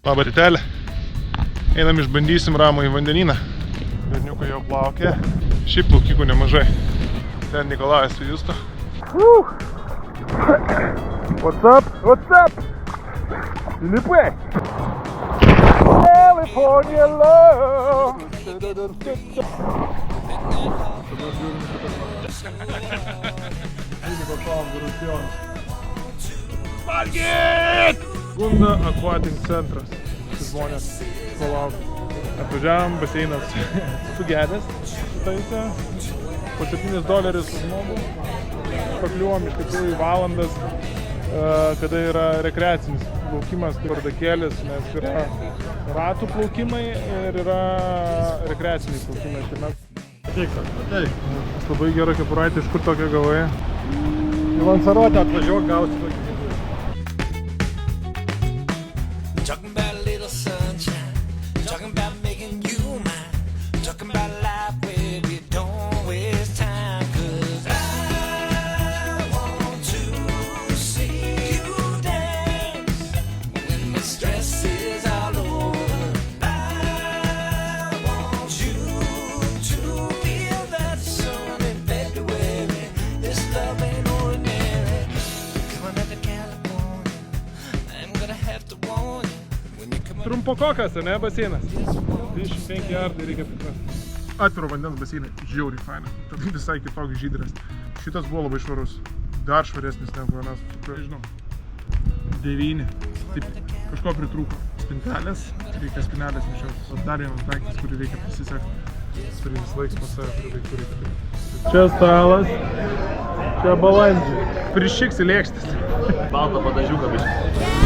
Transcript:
Labą rytelę. Einam išbandysim ramų į vandenyną. Berniukai jau plaukė. Šiaip plaukikų nemažai. Ten Nikolajas su Justu. What's up? What's up? Filipai! California love! Valgyt! Gunda Aquatic centras. Žmonės palauk. Atvažiavam, baseinas sugedęs. Šitaise. Po $7 už žmogų. Pakliuvom iš tikrųjų valandas, kada yra rekreacinis plaukimas, bardakėlis, nes yra ratų plaukimai ir yra rekreaciniai plaukimai. Ateik. Labai gera kepuraitė, iš kur tokia gavai? Į Lanzarotę atvažiuok, gausi tokį. Trumpokokas, ne, baseinas? 25 jardai reikia priprasti. Atviro vandens baseinai, žiauriai faina. Tad visai kitoks žydras. Šitas buvo labai švarus. Dar švaresnis negu vienas, žinau. 9. Taip, kažko pritrūko. Spintelės, reikia spinelės nešios. Dar vienas daiktas, kurį reikia prisisekti. Turi vis laiks pas save, turi reikia. Čia stalas, čia balandžiai. Prišiksi lėkštis. Balto padažiuką biškai.